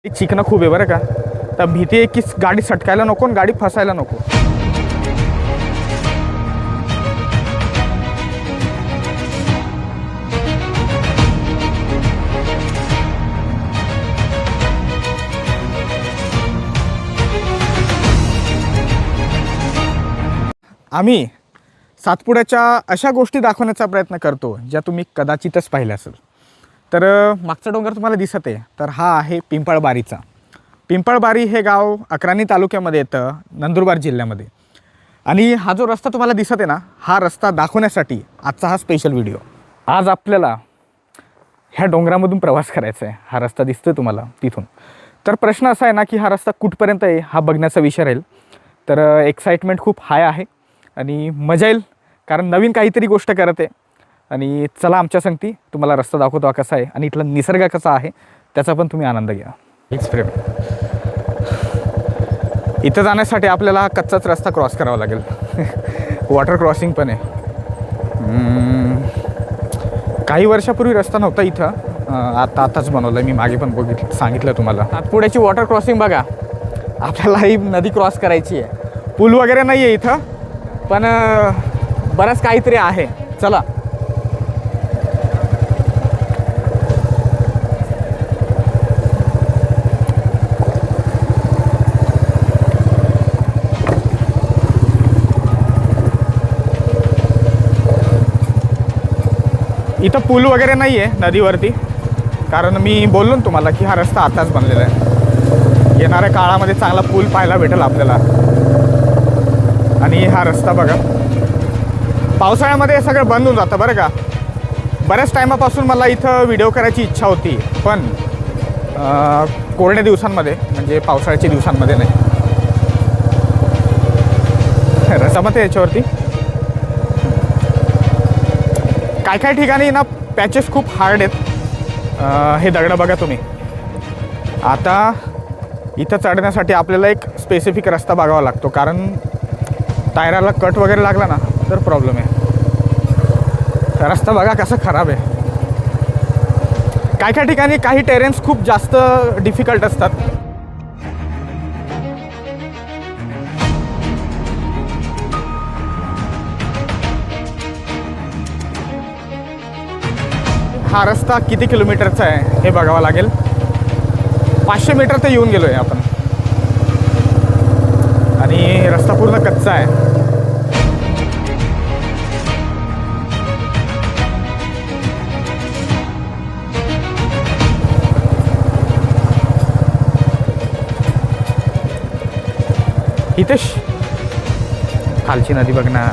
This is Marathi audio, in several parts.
चिकनं खूप आहे बरं का. तर भीती आहे की गाडी सटकायला नको आणि गाडी फसायला नको. आम्ही सातपुड्याच्या अशा गोष्टी दाखवण्याचा प्रयत्न करतो ज्या तुम्ही कदाचितच पाहिल्या असेल. तर मागचा डोंगर तुम्हाला दिसत आहे, तर हा आहे पिंपळबारीचा. पिंपळबारी हे गाव अक्राणी तालुक्यामध्ये येतं, नंदुरबार जिल्ह्यामध्ये. आणि हा जो रस्ता तुम्हाला दिसत आहे ना, हा रस्ता दाखवण्यासाठी आजचा हा स्पेशल व्हिडिओ. आज आपल्याला ह्या डोंगरामधून प्रवास करायचा आहे. हा रस्ता दिसतोय तुम्हाला तिथून. तर प्रश्न असा आहे ना की हा रस्ता कुठपर्यंत आहे हा बघण्याचा विषय राहील. तर एक्साइटमेंट खूप हाय आहे आणि मजा येईल, कारण नवीन काहीतरी गोष्ट करत आहे. आणि चला आमच्या संगती, तुम्हाला रस्ता दाखवतो हा कसा आहे आणि इथला निसर्ग कसा आहे त्याचा पण तुम्ही आनंद घ्या. हीच प्रेम. इथं जाण्यासाठी आपल्याला कच्चाच रस्ता क्रॉस करावा लागेल. वॉटर क्रॉसिंग पण आहे. काही वर्षापूर्वी रस्ता नव्हता इथं, आताच बनवलं आहे. मी मागे पण सांगितलं तुम्हाला. सातपुड्याची वॉटर क्रॉसिंग बघा. आपल्याला ही नदी क्रॉस करायची आहे. पूल वगैरे नाही आहे इथं, पण बरंच काहीतरी आहे. चला. इथं पूल वगैरे नाही आहे नदीवरती, कारण मी बोललो ना तुम्हाला की हा रस्ता आताच बनलेला आहे. येणाऱ्या काळामध्ये चांगला पूल पाहायला भेटेल आपल्याला. आणि हा रस्ता बघा, पावसाळ्यामध्ये सगळं बंद होऊन जातं बरं का. बऱ्याच टायमापासून मला इथं व्हिडिओ करायची इच्छा होती, पण कोरड्या दिवसांमध्ये, म्हणजे पावसाळ्याच्या दिवसांमध्ये नाही. रस्त्यामध्ये याच्यावरती काय ठिकाणी ना पॅचेस खूप हार्ड आहेत. हे दगडं बघा तुम्ही. आता इथं चढण्यासाठी आपल्याला एक स्पेसिफिक रस्ता बघावा लागतो, कारण टायराला कट वगैरे लागला ना तर प्रॉब्लेम आहे. रस्ता बघा कसा खराब आहे. काय ठिकाणी काही टेरेन्स खूप जास्त डिफिकल्ट असतात. हा रस्ता किती किलोमीटरचा आहे हे बघावं लागेल. 500 मीटर तर येऊन गेलो आहे आपण. आणि रस्ता पूर्ण कच्चा आहे. इथे खालची नदी बघ ना.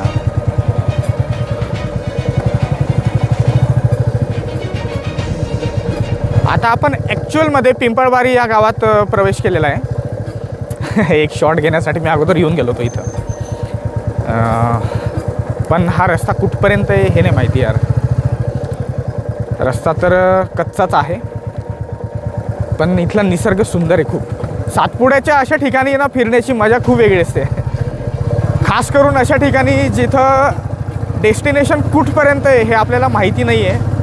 आता आपण ॲक्च्युअलमध्ये पिंपळबारी या गावात प्रवेश केलेला आहे. एक शॉट घेण्यासाठी मी अगोदर येऊन गेलो होतो इथं. पण हा रस्ता कुठपर्यंत आहे हे नाही माहिती यार. रस्ता तर कच्चाच आहे, पण इथला निसर्ग सुंदर आहे खूप. सातपुड्याच्या अशा ठिकाणी ना फिरण्याची मजा खूप वेगळी असते. खास करून अशा ठिकाणी जिथं डेस्टिनेशन कुठपर्यंत आहे हे आपल्याला माहिती नाही आहे.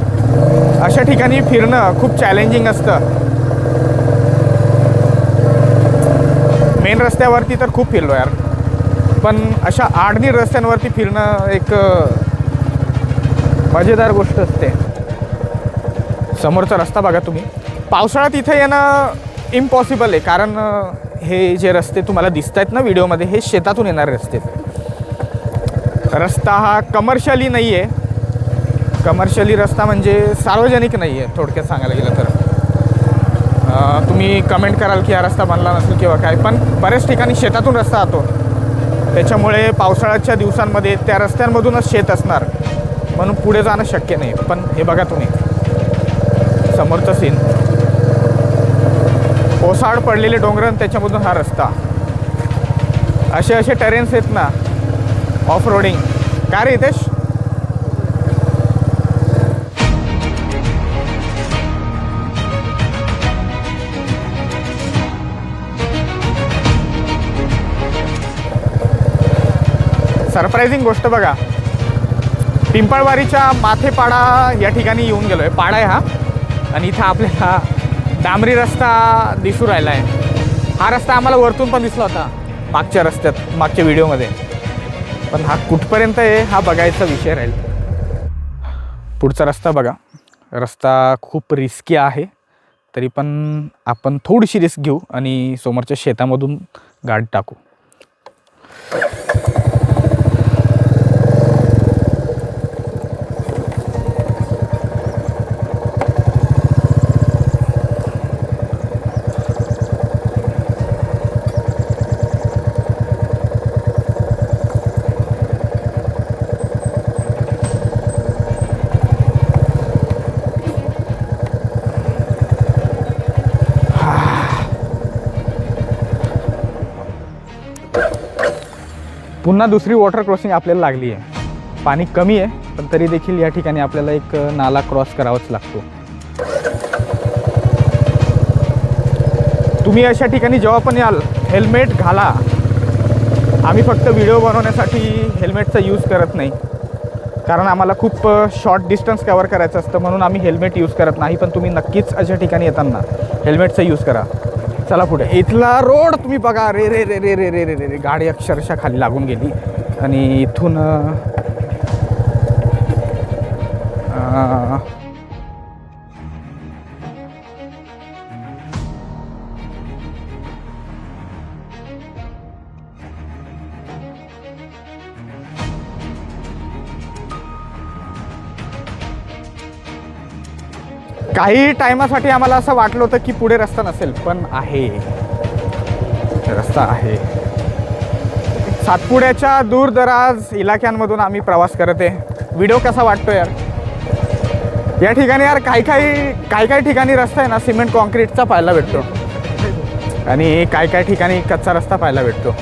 अशा ठिकाणी फिरणं खूप चॅलेंजिंग असतं. मेन रस्त्यावरती तर खूप फिरलो यार, पण अशा आडणी रस्त्यांवरती फिरणं एक मजेदार गोष्ट असते. समोरचा रस्ता बघा तुम्ही. पावसाळ्यात इथे येणं इम्पॉसिबल आहे, कारण हे जे रस्ते तुम्हाला दिसत आहेत ना व्हिडिओमध्ये, हे शेतातून येणारे रस्ते. रस्ता हा कमर्शियली नाही आहे. कमर्शियली रस्ता म्हणजे सार्वजनिक नाही आहे थोडक्यात सांगायला गेलं तर. तुम्ही कमेंट कराल की हा रस्ता बनला नसेल किंवा काय, पण बऱ्याच ठिकाणी शेतातून रस्ता जातो. त्याच्यामुळे पावसाळ्याच्या दिवसांमध्ये त्या रस्त्यांमधूनच शेत असणार, म्हणून पुढे जाणं शक्य नाही. पण हे बघा तुम्ही समोरचं सीन, ओसाड पडलेले डोंगर आणि त्याच्यामधून हा रस्ता. असे टेरेन्स आहेत ना ऑफ रोडिंग. काय रे हितेश? सरप्रायझिंग गोष्ट बघा, पिंपळवारीच्या माथेपाडा या ठिकाणी येऊन गेलो आहे. पाडा आहे हा, आणि इथं आपल्याला डांबरी रस्ता दिसू राहिला आहे. हा रस्ता आम्हाला वरतून पण दिसला होता मागच्या रस्त्यात, मागच्या व्हिडिओमध्ये. पण हा कुठपर्यंत आहे हा बघायचा विषय राहील. पुढचा रस्ता बघा. रस्ता खूप रिस्की आहे, तरी पण आपण थोडीशी रिस्क घेऊ आणि समोरच्या शेतामधून गाडी टाकू. पुन्हा दुसरी वॉटर क्रॉसिंग आपल्याला लागली आहे. पाणी कमी आहे, पण तरी देखील या ठिकाणी आपल्याला एक नाला क्रॉस करावाच लागतो. तुम्ही अशा ठिकाणी जेव्हा पण याल हेल्मेट घाला. आम्ही फक्त व्हिडिओ बनवण्यासाठी हेल्मेटचा यूज करत नाही, कारण आम्हाला खूप शॉर्ट डिस्टन्स कवर करायचं असतं, म्हणून आम्ही हेल्मेट यूज करत नाही. पण तुम्ही नक्कीच अशा ठिकाणी येताना हेल्मेटचा यूज करा. चला पुढे. इथला रोड तुम्ही बघा. रे रे रे रे रे रे रे रे गाडी अक्षरशः खाली लागून गेली. आणि इथून काही टायमासाठी आम्हाला असं वाटलं होतं की पुढे रस्ता नसेल, पण आहे, रस्ता आहे. सातपुड्याच्या दूरदराज इलाक्यांमधून आम्ही प्रवास करत आहे. व्हिडिओ कसा वाटतो यार? या ठिकाणी यार काही ठिकाणी रस्ता आहे ना सिमेंट कॉन्क्रीटचा पाहायला भेटतो, आणि काही ठिकाणी कच्चा रस्ता पाहायला भेटतो.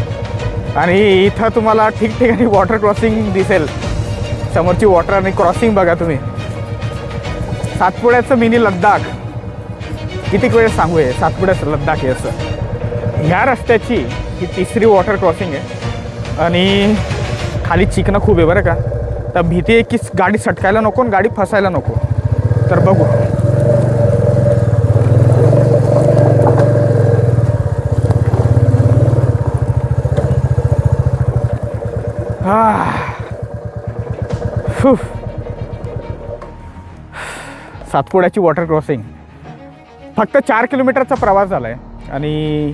आणि इथं तुम्हाला ठिकठिकाणी वॉटर क्रॉसिंग दिसेल. समोरची वॉटर आणि क्रॉसिंग बघा तुम्ही. सातपुड्याचं मिनी लद्दाख. किती वेळ सांगू आहे सातपुड्याचं लद्दाख आहे असं. ह्या रस्त्याची ही तिसरी वॉटर क्रॉसिंग आहे, आणि खाली चिकनं खूप आहे बरं का. तर भीती आहे की गाडी सटकायला नको आणि गाडी फसायला नको. तर बघू. सातपुड्याची वॉटर क्रॉसिंग. फक्त 4 किलोमीटरचा प्रवास झाला आहे, आणि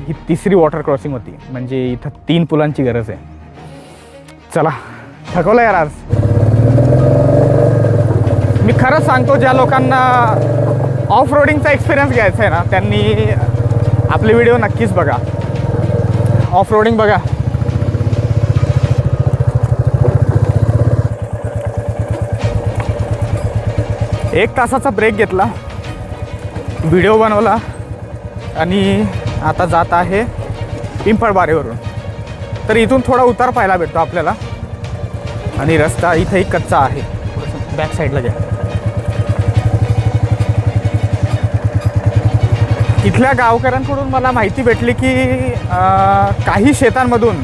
ही तिसरी वॉटर क्रॉसिंग होती. म्हणजे इथं 3 पुलांची गरज आहे. चला, थकवलं यार आज. मी खरंच सांगतो, ज्या लोकांना ऑफ रोडिंगचा एक्सपिरियन्स घ्यायचा आहे ना, त्यांनी आपले व्हिडिओ नक्कीच बघा. ऑफ रोडिंग बघा. एक तासाचा ब्रेक घेतला, व्हिडिओ बनवला, आणि आता जात आहे पिंपळबारीवरून. तर इथून थोडा उतार पाहायला भेटतो आपल्याला, आणि रस्ता इथंही कच्चा आहे. बॅक साईडला घ्या. इथल्या गावकऱ्यांकडून मला माहिती भेटली की काही शेतांमधून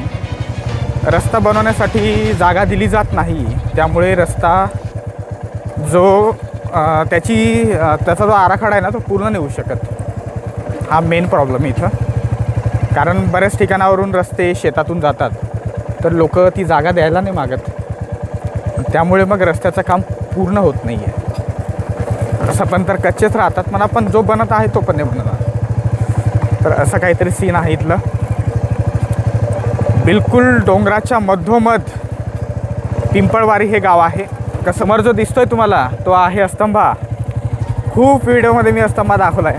रस्ता बनवण्यासाठी जागा दिली जात नाही. त्यामुळे रस्ता जो त्याचा जो आराखडा आहे ना, तो पूर्ण नाही होऊ शकत. हा मेन प्रॉब्लेम इथं. कारण बऱ्याच ठिकाणावरून रस्ते शेतातून जातात, तर लोक ती जागा द्यायला नाही मागत. त्यामुळे मग रस्त्याचं काम पूर्ण होत नाही आहे. असं पण तर कच्चेच राहतात म्हणा, पण जो बनत आहे तो पण नाही बनणार. तर असं काहीतरी सीन आहे इथलं. बिलकुल डोंगराच्या मधोमध पिंपळवारी हे गाव आहे. समोर जो दिसतोय तुम्हाला तो आहे अस्तंभा. खूप व्हिडिओमध्ये मी अस्तंभा दाखवला आहे.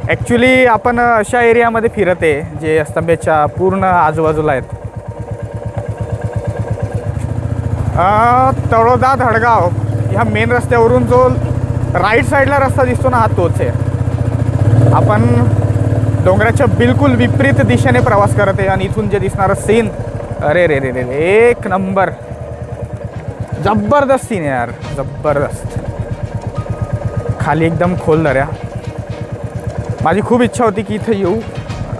ॲक्च्युली आपण अशा एरियामध्ये फिरते जे अस्तंभेच्या पूर्ण आजूबाजूला आहेत. तळोदा धडगाव ह्या मेन रस्त्यावरून जो राईट साईडला रस्ता दिसतो ना, हा तोच आहे. आपण डोंगराच्या बिलकुल विपरीत दिशेने प्रवास करत आहे, आणि इथून जे दिसणारं सीन, अरे रे रे रे, एक नंबर, जबरदस्त सीन आहे यार, जबरदस्त. खाली एकदम खोल दऱ्या. माझी खूप इच्छा होती की इथं येऊ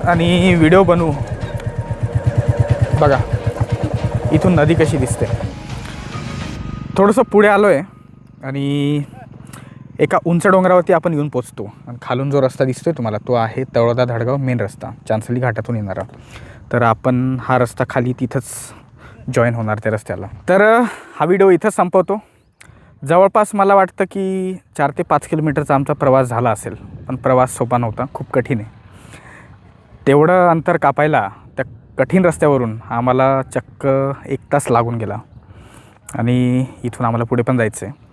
आणि व्हिडिओ बनवू. बघा इथून नदी कशी दिसते. थोडंसं पुढे आलो आहे, आणि एका उंच डोंगरावरती आपण येऊन पोचतो आणि खालून जो रस्ता दिसतोय तुम्हाला तो आहे तळोदा धडगाव मेन रस्ता, चांचली घाटातून येणारा. तर आपण हा रस्ता खाली तिथंच जॉईन होणार त्या रस्त्याला. तर हा व्हिडिओ इथंच संपवतो. जवळपास मला वाटतं की 4 ते 5 किलोमीटरचा आमचा प्रवास झाला असेल, पण प्रवास सोपा नव्हता, खूप कठीण आहे. तेवढं अंतर कापायला त्या कठीण रस्त्यावरून आम्हाला चक्क 1 तास लागून गेला आणि इथून आम्हाला पुढे पण जायचं आहे.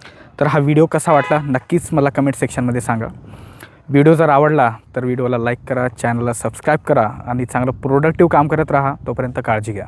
तर हा व्हिडिओ कसा वाटला नक्कीच मला कमेंट सेक्शनमध्ये सांगा. व्हिडिओ जर आवडला तर व्हिडिओला लाईक करा, चॅनलला सबस्क्राईब करा आणि चांगलं प्रोडक्टिव्ह काम करत राहा. तोपर्यंत काळजी घ्या.